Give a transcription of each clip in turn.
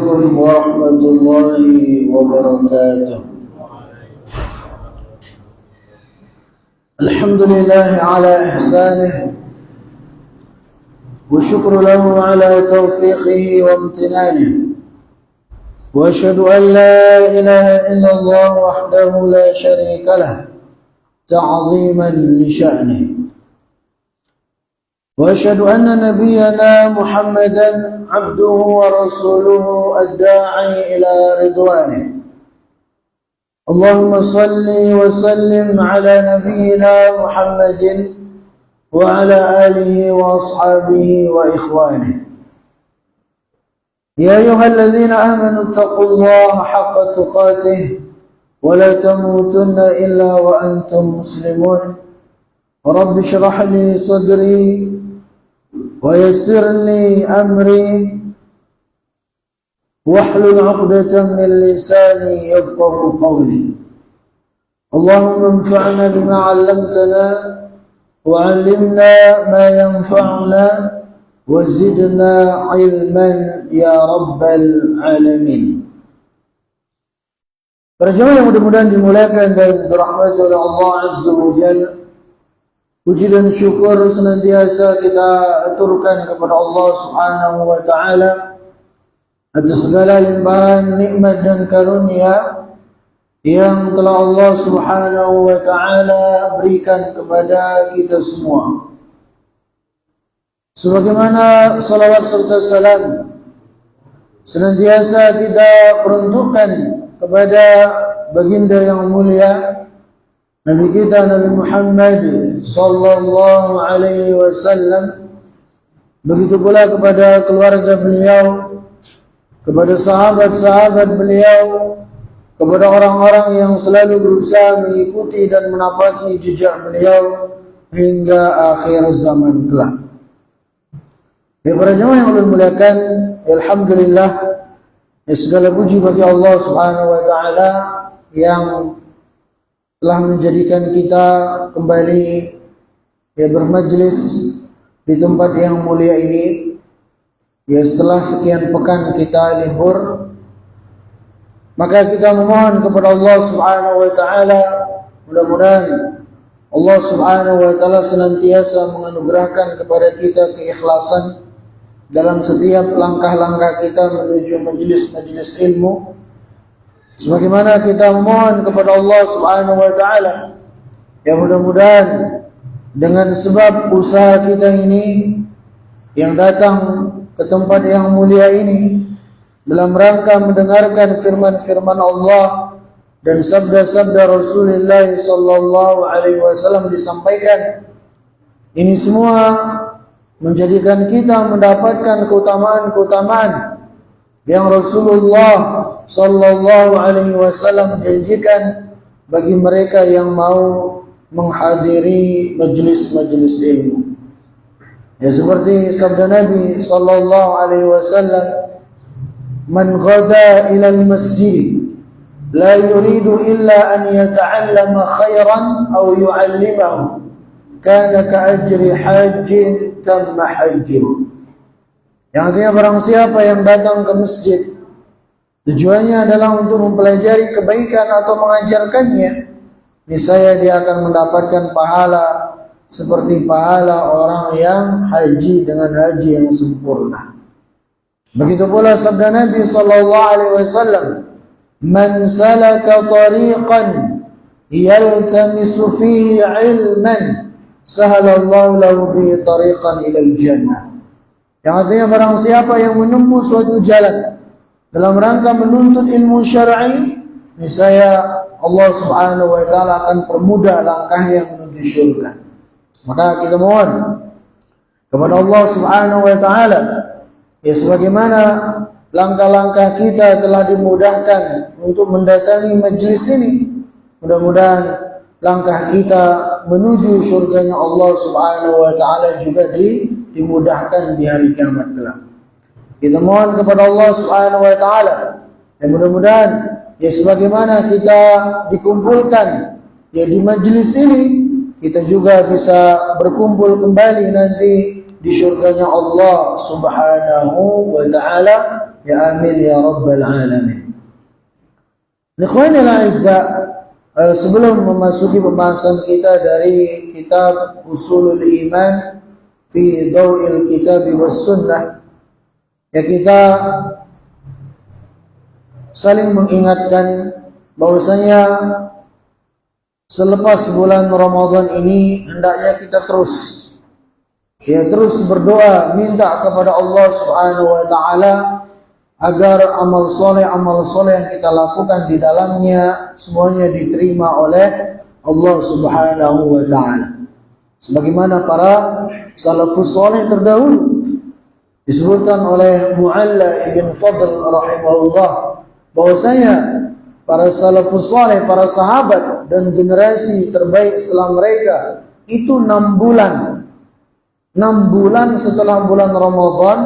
Assalamualaikum warahmatullahi wabarakatuh. Alhamdulillah ala ihsanih wa syukru lahu ala taufiqihi wa amtinanih. Wa ashhadu an la ilaha illallah wahdahu la syarika lah ta'ziman li sya'nih. وأشهد أن نبينا محمدا عبده ورسوله الداعي إلى رضوانه. اللهم صل وسلم على نبينا محمد وعلى آله وأصحابه وإخوانه. يا أيها الذين آمنوا اتقوا الله حق تقاته ولا تموتن إلا وأنتم مسلمون. رب اشرح لي صدري ويسر لي أمري واحلل عقدة من لساني يفقه قولي. اللهم انفعنا بما علمتنا وعلمنا ما ينفعنا وزدنا علما يا رب العالمين. Para jemaah yang mudah-mudahan dimuliakan dan dirahmati oleh Allah Azza wa Jalla, puji dan syukur senantiasa kita aturkan kepada Allah Subhanahu wa taala atas segala limpahan nikmat dan karunia yang telah Allah Subhanahu wa taala berikan kepada kita semua. Sebagaimana salawat serta salam senantiasa kita peruntukkan kepada baginda yang mulia Nabi kita Nabi Muhammad sallallahu alaihi wasallam, begitu pula kepada keluarga beliau, kepada sahabat-sahabat beliau, kepada orang-orang yang selalu berusaha mengikuti dan menapaki jejak beliau hingga akhir zaman kelak. Para jemaah yang Allah muliakan, alhamdulillah, segala puji bagi Allah Subhanahu wa taala yang telah menjadikan kita kembali bermajlis di tempat yang mulia ini. Setelah sekian pekan kita libur, maka kita memohon kepada Allah Subhanahu wa taala, mudah-mudahan Allah Subhanahu wa taala senantiasa menganugerahkan kepada kita keikhlasan dalam setiap langkah-langkah kita menuju majlis-majlis ilmu. Sebagaimana kita memohon kepada Allah Subhanahu wa taala, ya mudah-mudahan dengan sebab usaha kita ini yang datang ke tempat yang mulia ini dalam rangka mendengarkan firman-firman Allah dan sabda-sabda Rasulullah sallallahu alaihi wasallam disampaikan, ini semua menjadikan kita mendapatkan keutamaan-keutamaan yang Rasulullah sallallahu alaihi wasallam janjikan bagi mereka yang mau menghadiri majlis-majlis ilmu. Seperti sabda Nabi sallallahu alaihi wasallam, "Man ghada ila al-masjid la yuridu illa an yata'allama khairan aw yu'allimahu kana ka'ajri hajjin tamma hajjin." Yang artinya barang siapa yang datang ke masjid tujuannya adalah untuk mempelajari kebaikan atau mengajarkannya, niscaya dia akan mendapatkan pahala seperti pahala orang yang haji dengan haji yang sempurna. Begitu pula sabda Nabi sallallahu alaihi wasallam, "Man salaka tariqan yaltamisu fihi 'ilman sahalallahu lahu bi tariqan ilal jannah." Yang artinya barang siapa yang menempuh suatu jalan dalam rangka menuntut ilmu syar'i, niscaya Allah Subhanahu wa taala akan permudah langkahnya menuju syurga. Maka kita mohon kepada Allah Subhanahu wa taala, sebagaimana langkah-langkah kita telah dimudahkan untuk mendatangi majlis ini, mudah-mudahan langkah kita menuju surganya Allah Subhanahu wa taala juga dimudahkan di hari kiamat kelak. Kita mohon kepada Allah Subhanahu wa taala, mudah-mudahan sebagaimana kita dikumpulkan di majlis ini, kita juga bisa berkumpul kembali nanti di surganya Allah Subhanahu wa taala Ya amin ya rabbal alamin. Ikhwanil a'izza, sebelum memasuki pembahasan kita dari kitab Usulul Iman fi Daw'il Kitab was Sunnah, ya kita saling mengingatkan bahwasanya selepas bulan Ramadan ini hendaknya kita terus berdoa, minta kepada Allah Subhanahu wa taala agar amal soleh yang kita lakukan di dalamnya semuanya diterima oleh Allah Subhanahu wa taala. Sebagaimana para salafus soleh terdahulu disebutkan oleh Mu'alla ibn Fadl rahimahullah bahwasanya para salafus soleh, para sahabat dan generasi terbaik setelah mereka itu 6 bulan. 6 bulan setelah bulan Ramadan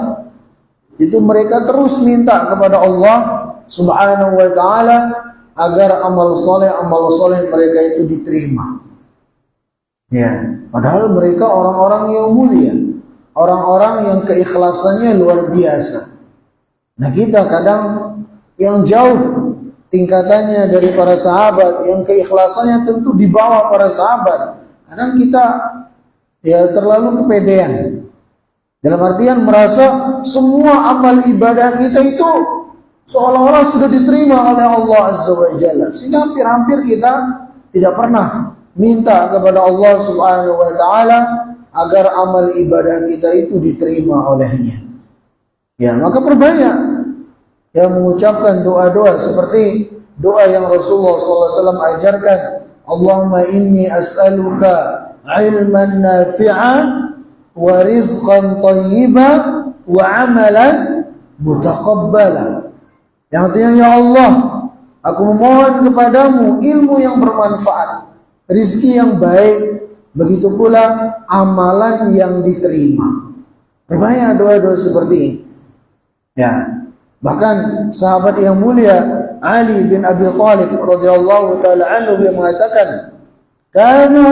itu mereka terus minta kepada Allah Subhanahu wa taala agar amal soleh mereka itu diterima. Ya, padahal mereka orang-orang yang mulia, orang-orang yang keikhlasannya luar biasa. Nah, kita kadang yang jauh tingkatannya dari para sahabat, yang keikhlasannya tentu di bawah para sahabat. Kadang kita ya terlalu kepedean. Dalam artian merasa semua amal ibadah kita itu seolah-olah sudah diterima oleh Allah Azza wa Jalla. Sehingga hampir-hampir kita tidak pernah minta kepada Allah Subhanahu wa taala agar amal ibadah kita itu diterima olehnya. Ya, maka perbanyak yang mengucapkan doa-doa seperti doa yang Rasulullah SAW ajarkan. Allahumma inni as'aluka ilman nafi'an wa rizqan thayyiban wa amalan mutaqabbala. Yang artinya, ya Allah, aku memohon kepadamu ilmu yang bermanfaat, rizki yang baik, begitu pula amalan yang diterima. Berbanyak doa-doa seperti ini. Ya, bahkan sahabat yang mulia Ali bin Abi Thalib radhiyallahu taala anhu beliau mengatakan, "Kanu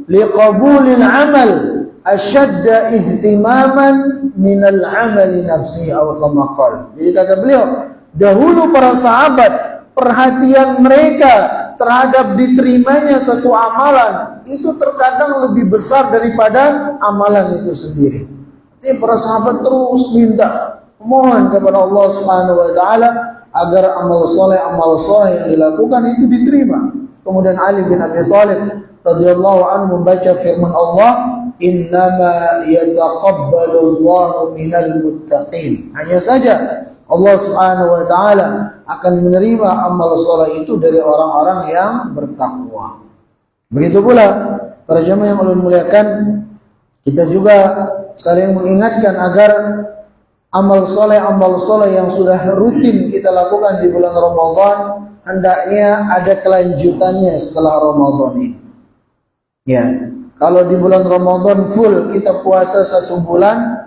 liqabulil amal ashadda ihtimaman minal amali nafsi," atau kama qala. Jadi kata beliau, dahulu para sahabat perhatian mereka terhadap diterimanya satu amalan itu terkadang lebih besar daripada amalan itu sendiri. Jadi para sahabat terus minta, mohon kepada Allah Subhanahu wa taala agar amal soleh yang dilakukan itu diterima. Kemudian Ali bin Abi Thalib radhiyallahu anhu membaca firman Allah, "Innama yataqabbalu Allahu minal muttaqin." Hanya saja Allah Subhanahu wa taala akan menerima amal soleh itu dari orang-orang yang bertakwa. Begitu pula para jemaah yang Allah muliakan, kita juga saling mengingatkan agar amal soleh yang sudah rutin kita lakukan di bulan Ramadan hendaknya ada kelanjutannya setelah Ramadan ini. Ya, kalau di bulan Ramadan full kita puasa 1 bulan,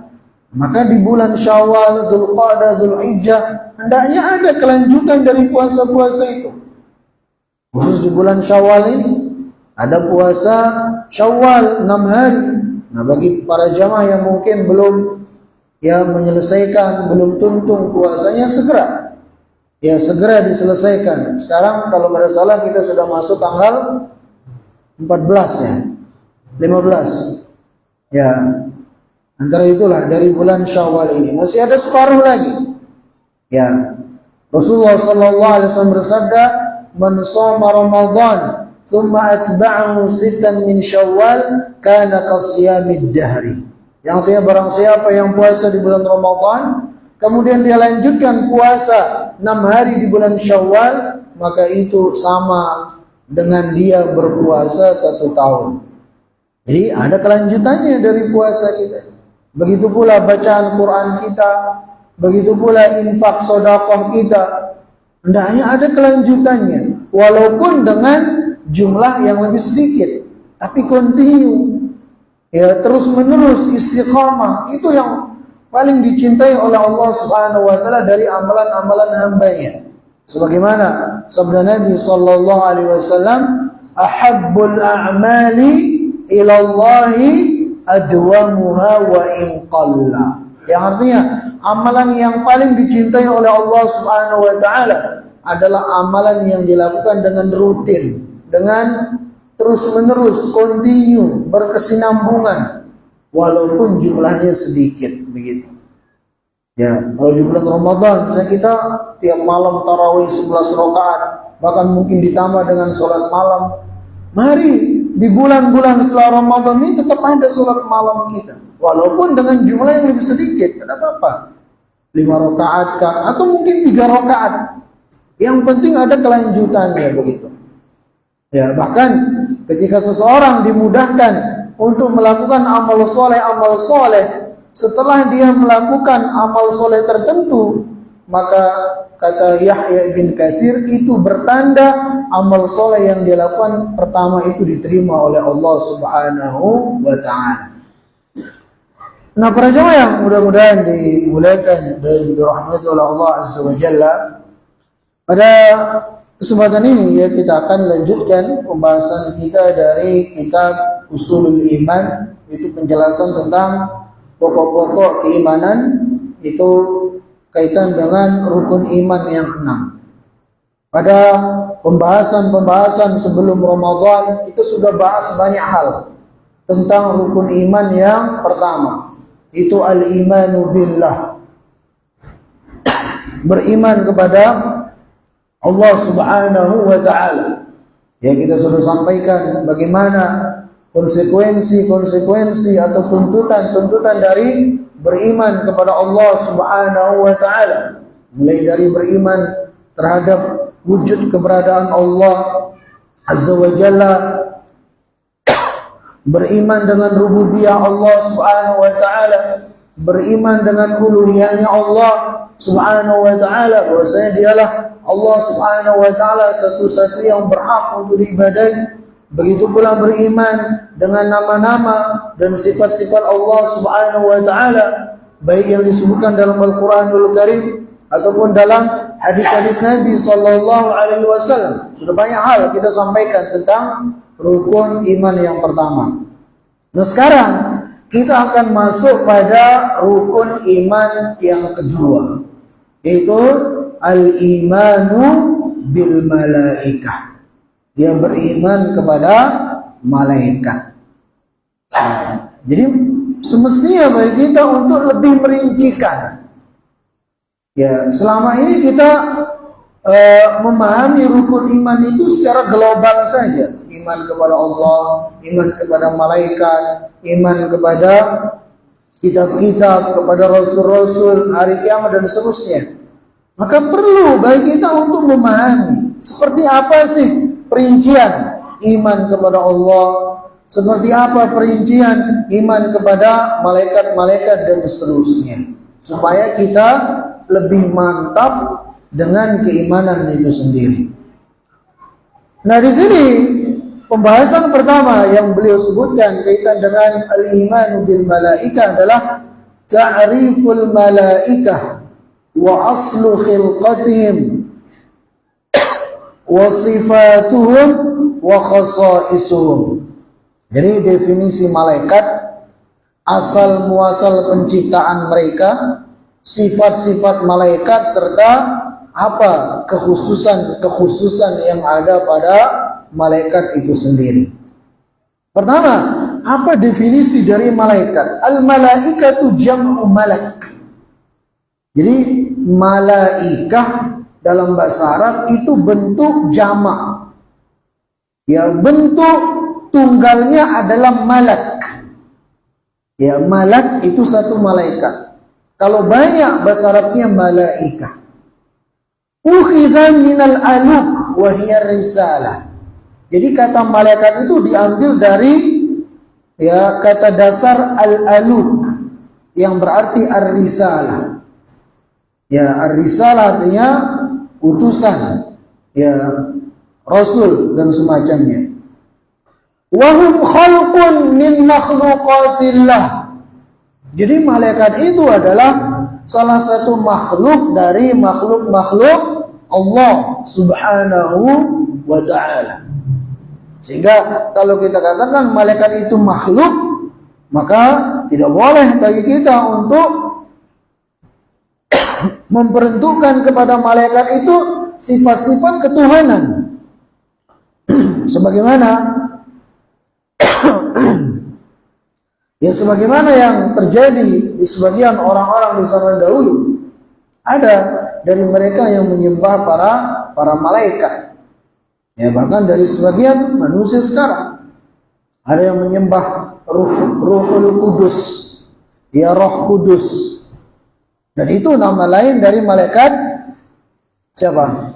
maka di bulan Syawal, Dzulqa'dah, Dzulhijjah hendaknya ada kelanjutan dari puasa-puasa itu. Khusus di bulan Syawal ini ada puasa Syawal 6 hari. Nah, bagi para jamaah yang mungkin belum menyelesaikan, belum tuntung puasanya, segera diselesaikan. Sekarang kalau tidak salah kita sudah masuk tanggal 14 ya, 15 ya, antara itulah dari bulan Syawal ini masih ada separuh lagi ya. Rasulullah SAW bersabda, "Man shoma Ramadan thumma atba'ahu 6 min Syawal kana kasiyamid dahri." Yang artinya barang siapa yang puasa di bulan Ramadan kemudian dia lanjutkan puasa 6 hari di bulan Syawal, maka itu sama dengan dia berpuasa 1 tahun. Jadi ada kelanjutannya dari puasa kita. Begitu pula bacaan Quran kita, begitu pula infak sedekah kita, hendaknya ada kelanjutannya, walaupun dengan jumlah yang lebih sedikit, tapi continue, ya, terus menerus istiqamah. Itu yang paling dicintai oleh Allah Subhanahu wa taala dari amalan-amalan hambanya. Sebagaimana sabda Nabi sallallahu alaihi wasallam, "Ahabbul a'mali ila Allahi adwamuha wa in qalla." Yang artinya amalan yang paling dicintai oleh Allah Subhanahu wa taala adalah amalan yang dilakukan dengan rutin, dengan terus-menerus, continue, berkesinambungan, walaupun jumlahnya sedikit, begitu. Ya, kalau di bulan Ramadan, misalnya kita tiap malam tarawih 11 rakaat, bahkan mungkin ditambah dengan sholat malam. Mari di bulan-bulan setelah Ramadan ini tetap ada sholat malam kita, walaupun dengan jumlah yang lebih sedikit, tidak apa-apa. 5 rakaat kah, atau mungkin 3 rakaat. Yang penting ada kelanjutannya, begitu. Ya, bahkan ketika seseorang dimudahkan untuk melakukan amal soleh, setelah dia melakukan amal soleh tertentu, maka kata Yahya bin Katsir, itu bertanda amal soleh yang dia lakukan pertama itu diterima oleh Allah Subhanahu wa ta'ala. Nah, para jemaah yang mudah-mudahan dimuliakan dan dirahmati oleh Allah Azza wa Jalla, pada kesempatan ini ya kita akan lanjutkan pembahasan kita dari kitab Ushulul Iman, itu penjelasan tentang pokok-pokok keimanan, itu kaitan dengan rukun iman yang 6. Pada pembahasan-pembahasan sebelum Ramadan itu sudah bahas banyak hal tentang rukun iman yang pertama, itu al-imanu billah, beriman kepada Allah Subhanahu wa ta'ala. Ya, kita sudah sampaikan bagaimana konsekuensi atau tuntutan dari beriman kepada Allah Subhanahu wa ta'ala, mulai dari beriman terhadap wujud keberadaan Allah Azza wa Jalla, beriman dengan rububiyah Allah Subhanahu wa ta'ala, beriman dengan uluhiyahnya Allah Subhanahu wa ta'ala, bahwasanya dialah Allah Subhanahu wa ta'ala satu-satu yang berhak untuk diibadahi. Begitu pula beriman dengan nama-nama dan sifat-sifat Allah Subhanahu wa ta'ala, baik yang disebutkan dalam Al-Quranul Karim ataupun dalam hadis-hadis Nabi sallallahu alaihi wasallam. Sudah banyak hal kita sampaikan tentang rukun iman yang pertama. Nah, sekarang kita akan masuk pada rukun iman yang kedua, yaitu al-imanu bil malaikah. Dia beriman kepada malaikat. Jadi semestinya bagi kita untuk lebih merincikan. Ya, selama ini kita memahami rukun iman itu secara global saja. Iman kepada Allah, iman kepada malaikat, iman kepada kitab-kitab, kepada rasul-rasul, hari kiamat dan seterusnya. Maka perlu bagi kita untuk memahami seperti apa sih perincian iman kepada Allah, seperti apa perincian iman kepada malaikat-malaikat dan seterusnya, supaya kita lebih mantap dengan keimanan itu sendiri. Nah, di sini pembahasan pertama yang beliau sebutkan kaitan dengan al-iman bil malaikah adalah ta'riful malaikah wa aslu khilqatihim wa sifatuhum wa khasaisuhum. Jadi definisi malaikat, asal muasal penciptaan mereka, sifat-sifat malaikat, serta apa kekhususan yang ada pada malaikat itu sendiri. Pertama, apa definisi dari malaikat? Al-malaikatu jam'u malak. Jadi malaikah dalam bahasa Arab itu bentuk jamak. Ya, bentuk tunggalnya adalah malak. Ya, malak itu satu malaikat. Kalau banyak bahasa Arabnya malaikah. Ukhidha minal aluk wa hiya risalah. Jadi kata malaikat itu diambil dari ya kata dasar al-aluk yang berarti ar-risalah. Ya, ar-risalah artinya utusan, ya rasul dan semacamnya. Wahum khalqun min makhluqatillah. Jadi malaikat itu adalah salah satu makhluk dari makhluk-makhluk Allah Subhanahu wa ta'ala. Sehingga kalau kita katakan malaikat itu makhluk, maka tidak boleh bagi kita untuk memperuntukkan kepada malaikat itu sifat-sifat ketuhanan. Sebagaimana yang terjadi di sebagian orang-orang di zaman dahulu. Ada dari mereka yang menyembah para malaikat. Ya, bahkan dari sebagian manusia sekarang ada yang menyembah Ruhul Kudus, ya Roh Kudus. Dan itu nama lain dari malaikat siapa?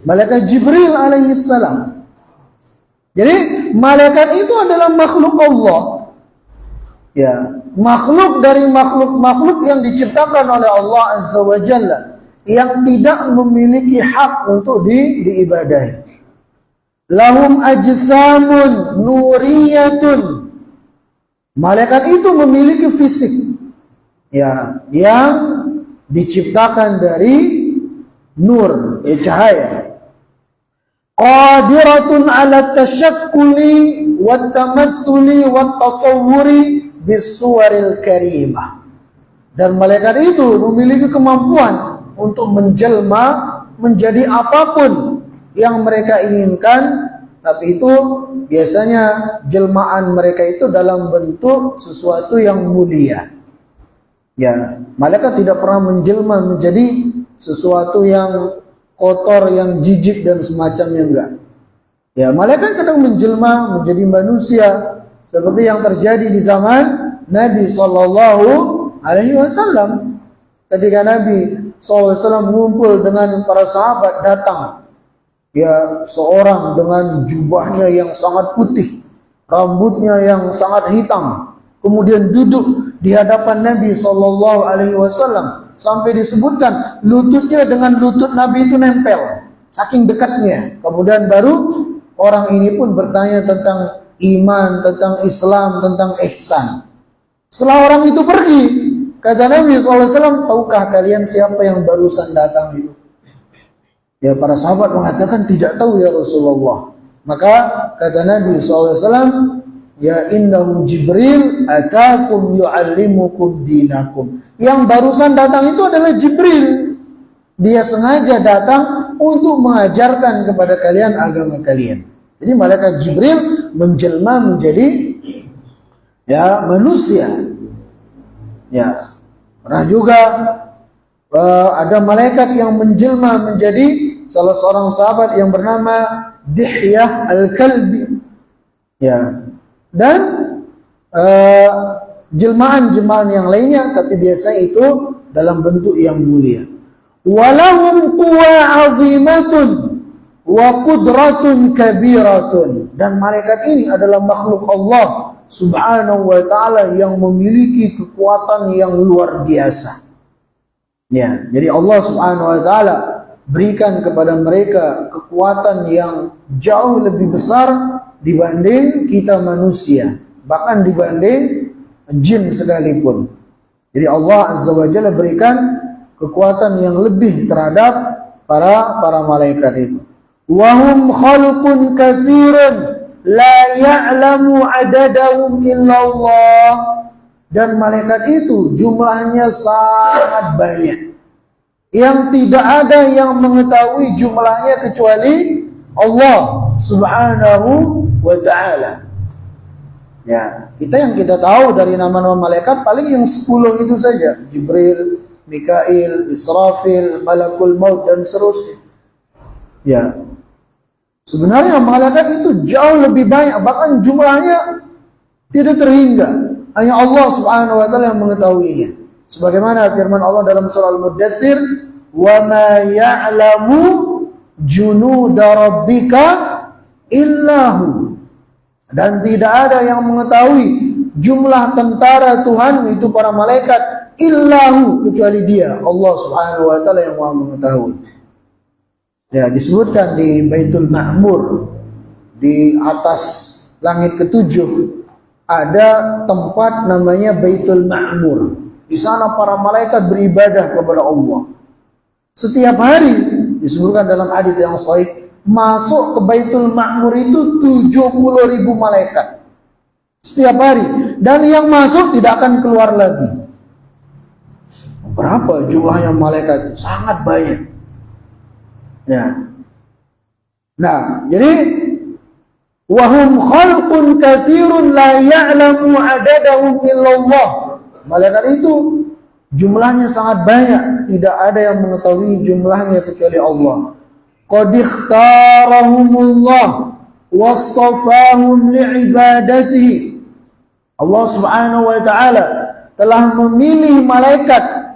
Malaikat Jibril alaihissalam. Jadi malaikat itu adalah makhluk Allah. Ya, makhluk dari makhluk-makhluk yang diciptakan oleh Allah Azza wa Jalla, yang tidak memiliki hak untuk diibadahi. Lahum ajsamun nuriyatun. Malaikat itu memiliki fisik, ya, yang diciptakan dari nur, cahaya. Qadiratun ala tasyakkuli wat tamatsuli wat tasawwuri bisuwaril karimah. Dan malaikat itu memiliki kemampuan untuk menjelma menjadi apapun yang mereka inginkan, tapi itu biasanya jelmaan mereka itu dalam bentuk sesuatu yang mulia. Ya, malaikat tidak pernah menjelma menjadi sesuatu yang kotor, yang jijik dan semacamnya, enggak. Ya, malaikat kadang menjelma menjadi manusia seperti yang terjadi di zaman Nabi Sallallahu Alaihi Wasallam. Ketika Nabi SAW mengumpul dengan para sahabat, datang ya seorang dengan jubahnya yang sangat putih, rambutnya yang sangat hitam, kemudian duduk di hadapan Nabi Sallallahu Alaihi Wasallam sampai disebutkan lututnya dengan lutut Nabi itu nempel, saking dekatnya. Kemudian baru orang ini pun bertanya tentang iman, tentang Islam, tentang ihsan. Setelah orang itu pergi, kata Nabi SAW, tahukah kalian siapa yang barusan datang itu? Ya, para sahabat mengatakan tidak tahu ya Rasulullah. Maka kata Nabi SAW, ya innahu Jibril atakum yu'allimukum dinakum. Yang barusan datang itu adalah Jibril. Dia sengaja datang untuk mengajarkan kepada kalian agama kalian. Jadi malaikat Jibril menjelma menjadi ya manusia. Ya, pernah juga ada malaikat yang menjelma menjadi salah seorang sahabat yang bernama Dihyah Al-Kalbi. Ya, dan jelmaan-jelmaan yang lainnya, tapi biasa itu dalam bentuk yang mulia. Walahum quwa 'azimatun wa qudratun kabiratun. Dan malaikat ini adalah makhluk Allah Subhanahu wa ta'ala yang memiliki kekuatan yang luar biasa. Ya, jadi Allah Subhanahu wa ta'ala berikan kepada mereka kekuatan yang jauh lebih besar dibanding kita manusia, bahkan dibanding jin sekalipun. Jadi Allah Azza wa Jalla berikan kekuatan yang lebih terhadap para malaikat itu. Wahum khalqun katsirun la ya'lamu adadahum illallah. Dan malaikat itu jumlahnya sangat banyak, yang tidak ada yang mengetahui jumlahnya kecuali Allah Subhanahu wa ta'ala. Ya, yang kita tahu dari nama-nama malaikat paling yang 10 itu saja. Jibril, Mikail, Israfil, Malakul Maut dan seterusnya. Ya. Sebenarnya malaikat itu jauh lebih banyak, bahkan jumlahnya tidak terhingga. Hanya Allah Subhanahu wa ta'ala yang mengetahuinya. Sebagaimana firman Allah dalam surah Al-Muddathir, "Wa ma ya'lamu junuda rabbika illahu." Dan tidak ada yang mengetahui jumlah tentara Tuhan itu para malaikat illahu, kecuali Dia, Allah Subhanahu wa ta'ala yang Maha mengetahui. Ya, disebutkan di Baitul Ma'mur, di atas langit ketujuh ada tempat namanya Baitul Ma'mur. Di sana para malaikat beribadah kepada Allah. Setiap hari disebutkan dalam hadis yang sahih, masuk ke Baitul Ma'mur itu 70.000 malaikat setiap hari, dan yang masuk tidak akan keluar lagi. berapa jumlahnya malaikat? Sangat banyak. Ya. Nah, jadi wahum khalqun katsirun la ya'lamu adadahum illallah. Malaikat itu jumlahnya sangat banyak, tidak ada yang mengetahui jumlahnya kecuali Allah. Qad ikhtarahumullah wasfahum li'ibadatihi. Allah Subhanahu wa taala telah memilih malaikat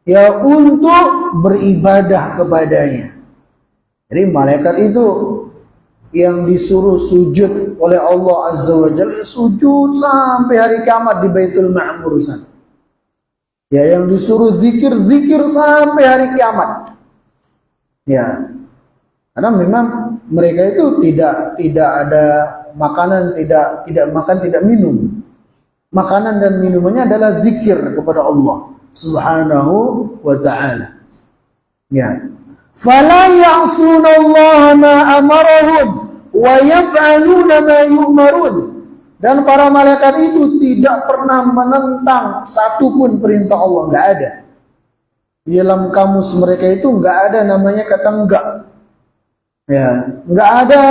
ya untuk beribadah kepadanya. Jadi malaikat itu yang disuruh sujud oleh Allah Azza wa Jalla, sujud sampai hari kiamat di Baitul Ma'mur sana. Ya, yang disuruh zikir sampai hari kiamat. Ya. Karena memang mereka itu tidak ada makanan, tidak makan, tidak minum. Makanan dan minumannya adalah zikir kepada Allah Subhanahu wa taala. Ya. Fala ya'sunallaha ma amarahum wa yaf'aluna ma yu'marun. Dan para malaikat itu tidak pernah menentang satupun perintah Allah, enggak ada. Di dalam kamus mereka itu enggak ada namanya kata enggak. Ya, enggak ada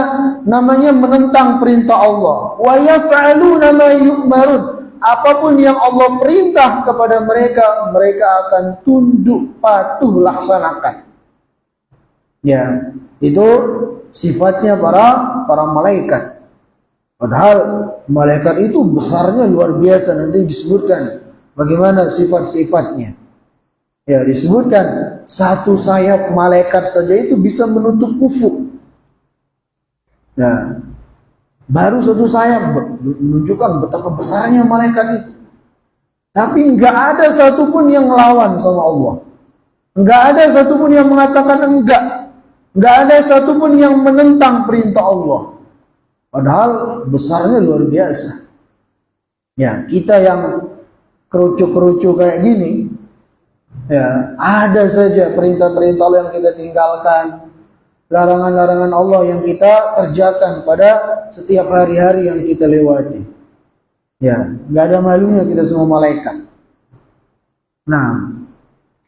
namanya menentang perintah Allah. Wa yaf'aluna ma yu'marun. Apapun yang Allah perintah kepada mereka, mereka akan tunduk patuh laksanakan. Ya, itu sifatnya para malaikat. Padahal malaikat itu besarnya luar biasa, nanti disebutkan bagaimana sifat-sifatnya. Ya, disebutkan satu sayap malaikat saja itu bisa menutup ufuk. Nah, baru satu sayap menunjukkan betapa besarnya malaikat itu. Tapi enggak ada satupun yang melawan sama Allah. Enggak ada satupun yang mengatakan enggak. Enggak ada satupun yang menentang perintah Allah. Padahal besarnya luar biasa. Ya, kita yang kerucuk-kerucuk kayak gini, ya, ada saja perintah-perintah Allah yang kita tinggalkan, larangan-larangan Allah yang kita kerjakan pada setiap hari-hari yang kita lewati. Ya, enggak ada malunya kita semua malaikat. Nah,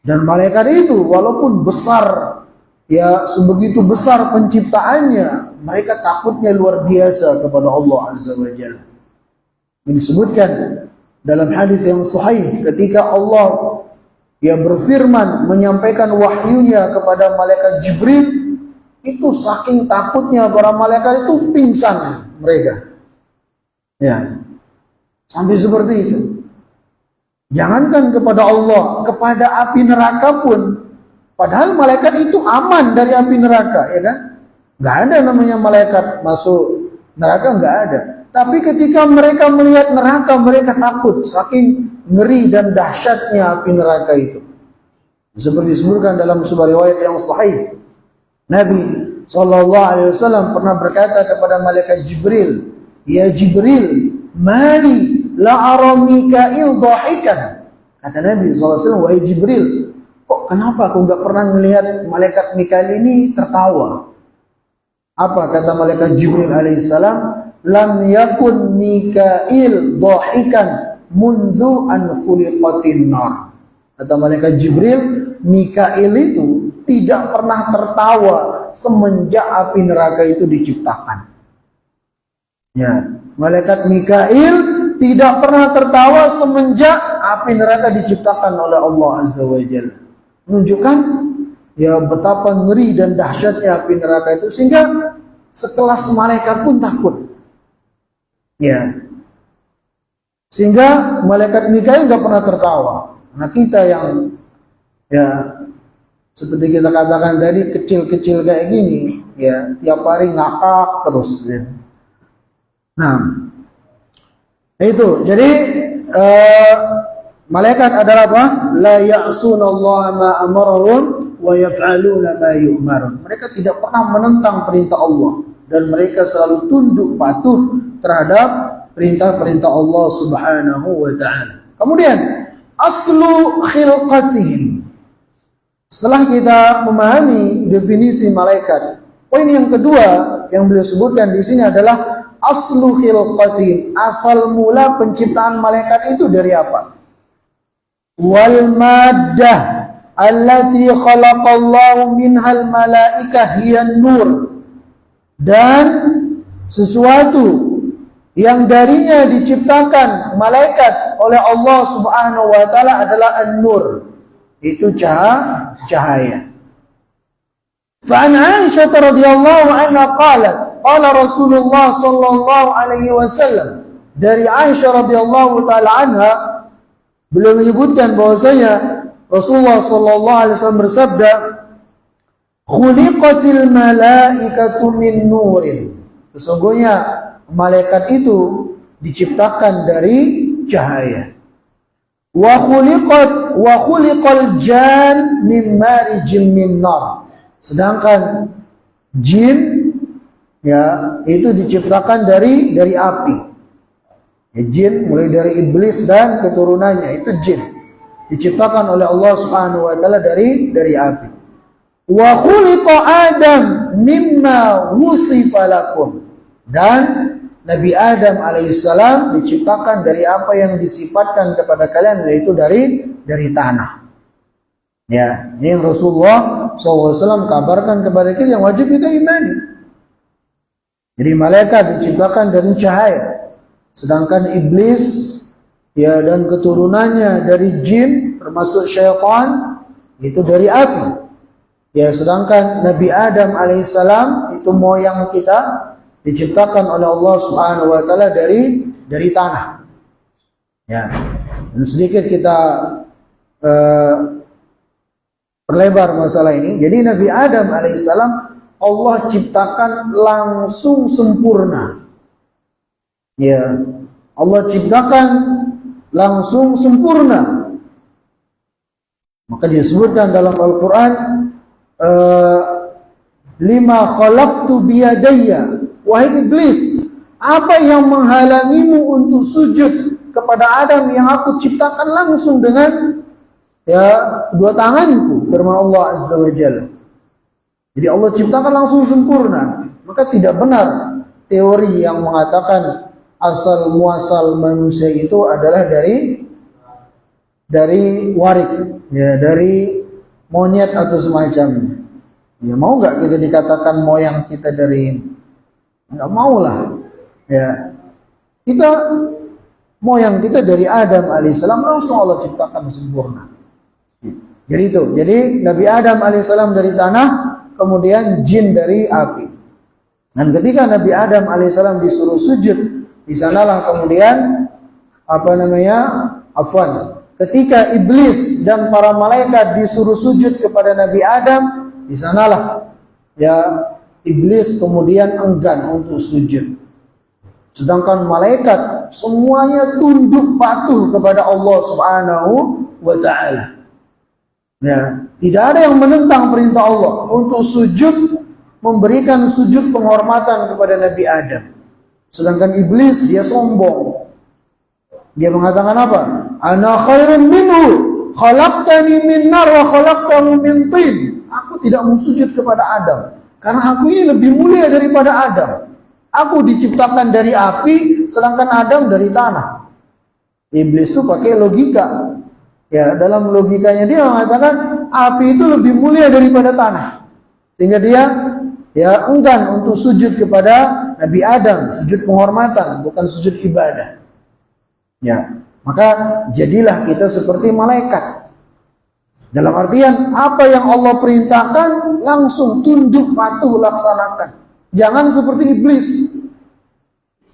dan malaikat itu walaupun besar, ya sebegitu besar penciptaannya, mereka takutnya luar biasa kepada Allah Azza wa Jalla. Ini disebutkan dalam hadis yang sahih ketika Allah ya berfirman menyampaikan wahyunya kepada malaikat Jibril, itu saking takutnya para malaikat itu pingsan mereka. Ya. Sampai seperti itu. Jangankan kepada Allah, kepada api neraka pun. Padahal malaikat itu aman dari api neraka, ya kan? Nggak ada namanya malaikat masuk neraka, nggak ada. Tapi ketika mereka melihat neraka, mereka takut, saking ngeri dan dahsyatnya api neraka itu. Seperti disebutkan dalam sebuah riwayat yang sahih, Nabi SAW pernah berkata kepada malaikat Jibril, "Ya Jibril, mali la ara Mikail dhahikan." Kata Nabi SAW, "Wahai Jibril, kok kenapa aku nggak pernah melihat malaikat Mikail ini tertawa?" Apa kata malaikat Jibril alaihissalam? Lam yakun Mikail dhahikan mundu an khuliqatin nar. Kata malaikat Jibril, Mikail itu tidak pernah tertawa semenjak api neraka itu diciptakan. Ya, malaikat Mikail tidak pernah tertawa semenjak api neraka diciptakan oleh Allah Azza wa Jalla. Menunjukkan ya betapa ngeri dan dahsyatnya api neraka itu, sehingga sekelas malaikat pun takut. Ya. Sehingga malaikat Mikail nggak pernah tertawa. Nah, kita yang ya seperti kita katakan tadi, kecil-kecil kayak gini, ya tiap hari ngakak terus. Ya. Nah, itu. Jadi malaikat adalah apa? La ya'sunallaha ma amarahum wa yaf'aluna ma yu'marun. Mereka tidak pernah menentang perintah Allah dan mereka selalu tunduk patuh terhadap perintah-perintah Allah Subhanahu wa taala. Kemudian aslu khilqatihim. Setelah kita memahami definisi malaikat, poin yang kedua yang beliau sebutkan di sini adalah aslu khilqatihim. Asal mula penciptaan malaikat itu dari apa? wal maddah allati khalaqallahu minhal malaikah hiyan nur, dan sesuatu yang darinya diciptakan malaikat oleh Allah Subhanahu wa taala adalah an-nur, itu cahaya. Fa an Aisyah radhiyallahu anha qalat qala Rasulullah sallallahu alaihi wasallam, dari Aisyah radhiyallahu taala anha beliau menyebutkan bahwasanya Rasulullah sallallahu alaihi wasallam bersabda, khuliqatil malaikatu min nurin, sesungguhnya malaikat itu diciptakan dari cahaya. Wa khuliqal jan min marijim min nar, sedangkan jin ya itu diciptakan dari api. Ya, jin mulai dari iblis dan keturunannya itu jin diciptakan oleh Allah Subhanahu wa taala dari api. Wa khuliqa Adam mimma wusifa lakum, dan Nabi Adam alaihissalam diciptakan dari apa yang disifatkan kepada kalian, yaitu dari tanah. Ya, ini yang Rasulullah SAW kabarkan kepada kita yang wajib kita imani. Jadi malaikat diciptakan dari cahaya, sedangkan iblis ya dan keturunannya dari jin termasuk syaitan itu dari api. Ya, sedangkan Nabi Adam alaihissalam itu moyang kita diciptakan oleh Allah Subhanahu wa taala dari tanah. Ya. Dan sedikit kita perlebar masalah ini. Jadi Nabi Adam alaihissalam Allah ciptakan langsung sempurna. Ya. Allah ciptakan langsung sempurna. Maka disebutkan dalam Al-Qur'an lima khalaqtu biyadayya, wahai iblis, apa yang menghalangimu untuk sujud kepada Adam yang aku ciptakan langsung dengan ya dua tanganku, firman Allah Azza wa Jalla. Jadi Allah ciptakan langsung sempurna. Maka tidak benar teori yang mengatakan asal muasal manusia itu adalah dari warik, ya, dari monyet atau semacamnya. Ya, mau nggak kita dikatakan moyang kita dari ini? Nggak mau lah. Ya, kita moyang kita dari Adam alaihissalam langsung Allah ciptakan sempurna. Jadi itu. Jadi Nabi Adam alaihissalam dari tanah, kemudian jin dari api. Dan ketika Nabi Adam alaihissalam disuruh sujud, di sanalah kemudian ketika iblis dan para malaikat disuruh sujud kepada Nabi Adam, di sanalah ya iblis kemudian enggan untuk sujud. Sedangkan malaikat semuanya tunduk patuh kepada Allah Subhanahu wa taala. Ya, tidak ada yang menentang perintah Allah untuk sujud, memberikan sujud penghormatan kepada Nabi Adam. Sedangkan iblis dia sombong. Dia mengatakan apa? Ana khairun minhu, khalaqtani min nar wa khalaqtahu min tin. Aku tidak mau sujud kepada Adam karena aku ini lebih mulia daripada Adam. Aku diciptakan dari api, sedangkan Adam dari tanah. Iblis itu pakai logika. Ya, dalam logikanya dia mengatakan api itu lebih mulia daripada tanah. Sehingga dia ya enggan untuk sujud kepada Nabi Adam, sujud penghormatan, bukan sujud ibadah. Ya, maka jadilah kita seperti malaikat. Dalam artian apa yang Allah perintahkan langsung tunduk patuh laksanakan. Jangan seperti iblis.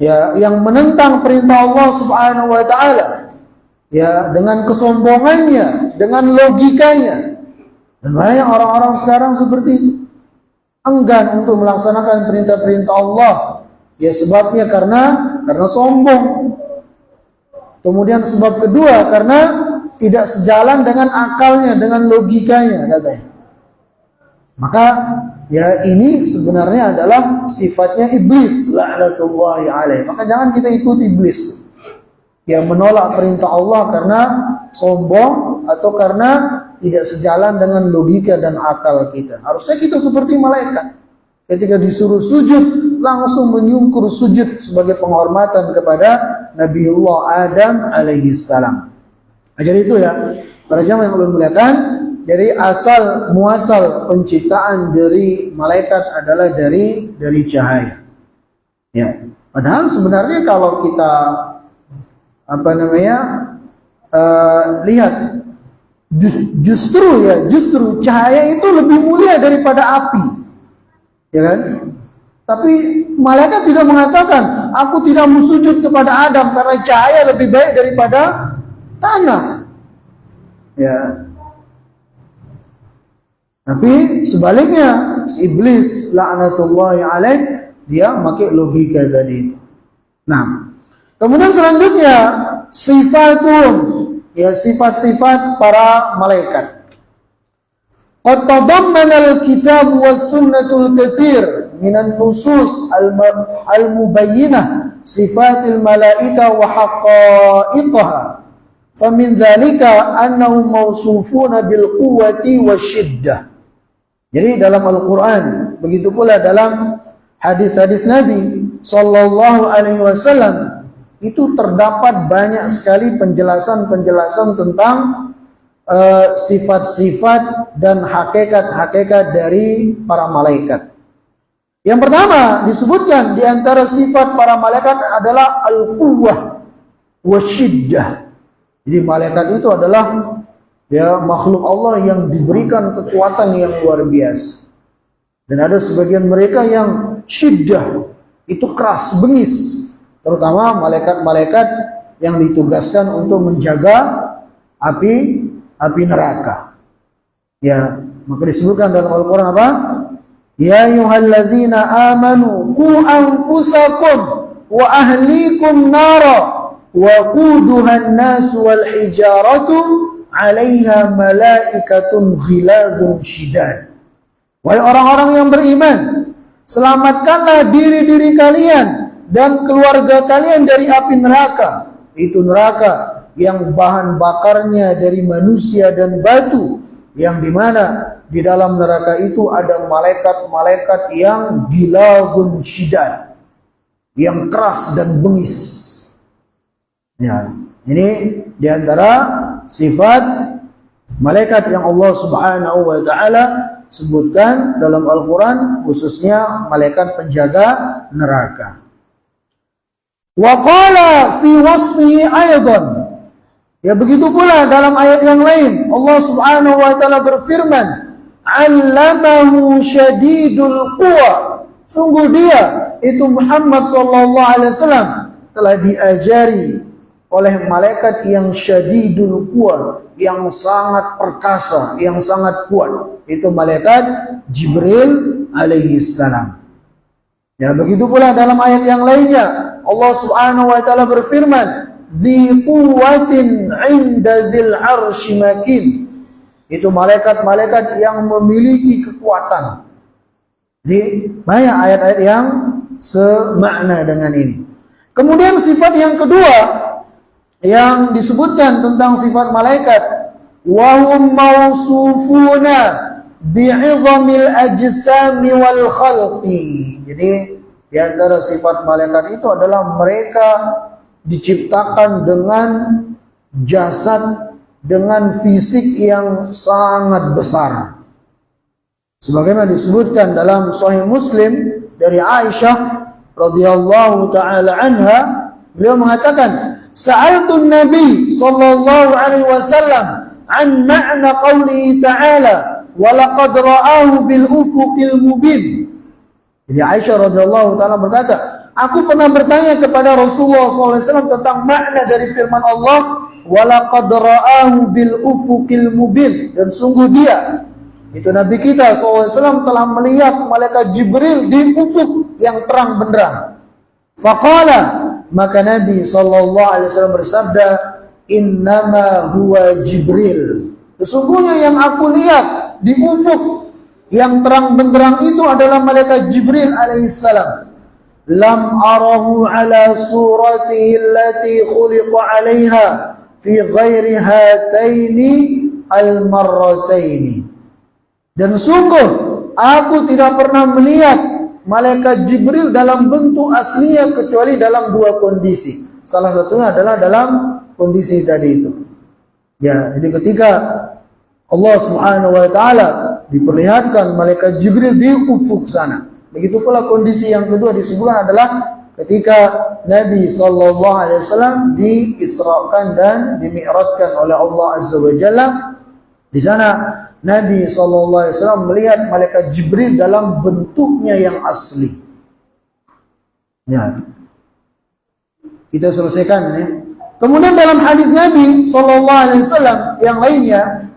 Ya, yang menentang perintah Allah Subhanahu wa taala. Ya, dengan kesombongannya, dengan logikanya. Dan banyak orang-orang sekarang seperti itu. Enggan untuk melaksanakan perintah-perintah Allah. Ya, sebabnya karena sombong. Kemudian sebab kedua karena tidak sejalan dengan akalnya, dengan logikanya katanya. Maka ya ini sebenarnya adalah sifatnya iblis, la'natullahi alaih. Maka jangan kita ikuti iblis yang menolak perintah Allah karena sombong atau karena tidak sejalan dengan logika dan akal kita. Harusnya kita seperti malaikat. Ketika disuruh sujud, langsung menyungkur sujud sebagai penghormatan kepada Nabiullah Adam alaihi salam. Jadi itu ya, Para jamaah yang Allah muliakan, dari asal muasal penciptaan dari malaikat adalah dari cahaya. Ya, padahal sebenarnya kalau kita lihat justru cahaya itu lebih mulia daripada api, ya kan? Tapi malaikat tidak mengatakan, aku tidak mau sujud kepada Adam karena cahaya lebih baik daripada tanah. Ya. Tapi sebaliknya, si iblis laknatullahi alaih, dia pakai logika tadi. Nah, kemudian selanjutnya sifatun, ya sifat-sifat para malaikat. Qad tadammana al-kitab was sunnatul katsir minan nusus al-mubayyinah sifatil malaika wa haqa'iqaha. Famin dzalika annahum mawsufuna bil quwwati wasyiddah. Jadi dalam Al-Qur'an, begitu pula dalam hadis-hadis Nabi sallallahu alaihi wasallam itu terdapat banyak sekali penjelasan-penjelasan tentang sifat-sifat dan hakikat-hakikat dari para malaikat. Yang pertama disebutkan di antara sifat para malaikat adalah al-quwwah wasyiddah. Jadi malaikat itu adalah ya makhluk Allah yang diberikan kekuatan yang luar biasa. Dan ada sebagian mereka yang syiddah, itu keras, bengis. Terutama malaikat-malaikat yang ditugaskan untuk menjaga api neraka. Ya, maka disebutkan dalam Al-Qur'an apa? Ya ayyuhalladzina amanu qu anfusakum wa ahlikum nara wa quduhan nas wal hijaratu 'alaiha malaikatun ghiladun syidad. Wahai orang-orang yang beriman, selamatkanlah diri-diri kalian dan keluarga kalian dari api neraka. Itu neraka yang bahan bakarnya dari manusia dan batu, yang dimana di dalam neraka itu ada malaikat-malaikat yang ghiladun syidad, yang keras dan bengis. Ya, ini diantara sifat malaikat yang Allah Subhanahu wa Ta'ala sebutkan dalam Al-Quran, khususnya malaikat penjaga neraka. Wa qala fi wasfihi aydan. Ya, begitu pula dalam ayat yang lain Allah Subhanahu wa Ta'ala berfirman, 'allamahu syadidul quwa. Sungguh dia itu Muhammad sallallahu alaihi wasallam telah diajari oleh malaikat yang syadidul quwa, yang sangat perkasa, yang sangat kuat. Itu malaikat Jibril alaihi salam. Ya, begitu pula dalam ayat yang lainnya Allah Subhanahu wa Ta'ala berfirman, dzi quwwatin 'inda dzil 'arsy makin. Itu malaikat-malaikat yang memiliki kekuatan. Jadi banyak ayat-ayat yang semakna dengan ini. Kemudian sifat yang kedua yang disebutkan tentang sifat malaikat, wa hum mausufuna bi'idhamil ajsami wal khalqi. Jadi di antara sifat malaikat itu adalah mereka diciptakan dengan jasad, dengan fisik yang sangat besar. Sebagaimana disebutkan dalam Sahih Muslim dari Aisyah radhiyallahu taala anha, beliau mengatakan, sa'altu Nabi sallallahu alaihi wasallam an ma'na qawlihi ta'ala wa laqad ra'ahu bil ufuqil mubin. Jadi Aisyah radhiyallahu taala berkata, aku pernah bertanya kepada Rasulullah sallallahu alaihi wasallam tentang makna dari firman Allah, wa laqad ra'ahu bil ufuqil mubin, dan sungguh dia itu Nabi kita sallallahu alaihi wasallam telah melihat malaikat Jibril di ufuk yang terang benderang. Faqala, maka Nabi sallallahu alaihi wasallam bersabda, innama huwa Jibril. Sesungguhnya yang aku lihat di ufuk yang terang benderang itu adalah malaikat Jibril alaihissalam. Lam arahu ala suratihi allati khuliqa alaiha fi ghairi hataini al-marrataini. Dan sungguh aku tidak pernah melihat malaikat Jibril dalam bentuk aslinya kecuali dalam dua kondisi. Salah satunya adalah dalam kondisi tadi itu. Ya, jadi ketika Allah Subhanahu wa taala diperlihatkan malaikat Jibril di ufuk sana. Begitu pula kondisi yang kedua disebutkan adalah ketika Nabi sallallahu alaihi wasallam diisrakan dan dimi'rajkan oleh Allah Azza wa Jalla. Di sana Nabi sallallahu alaihi wasallam melihat malaikat Jibril dalam bentuknya yang asli. Ya. Kita selesaikan ya. Kemudian dalam hadis Nabi sallallahu alaihi wasallam yang lainnya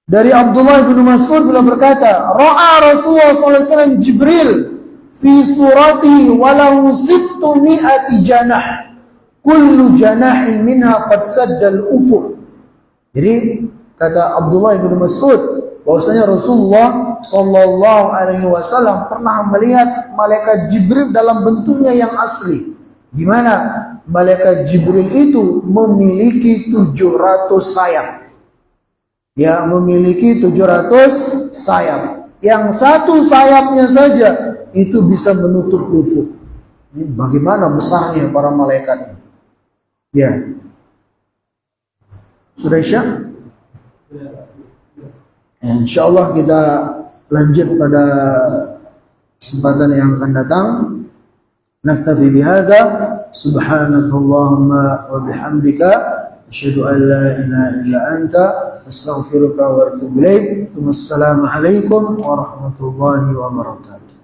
dari Abdullah bin Mas'ud beliau berkata, "Ra'a Rasulullah sallallahu alaihi wasallam Jibril fi surati walau 600 janah. Kullu janahin minha qad sadda al-ufuq." Jadi kata Abdullah bin Mas'ud bahwasanya Rasulullah sallallahu alaihi wasallam pernah melihat malaikat Jibril dalam bentuknya yang asli. Di mana malaikat Jibril itu memiliki 700 sayap. Ya, memiliki 700 sayap. Yang satu sayapnya saja itu bisa menutup ufuk. Ini bagaimana besarnya para malaikat. Ya. Sudah Isya? Insyaallah kita lanjut pada kesempatan yang akan datang. Naktafi bihadza. Subhanakallahumma wa bihamdika asyhadu an la ilaha illa anta astaghfiruka wa atubu ilaik. Wassalamu alaikum warahmatullahi wabarakatuh.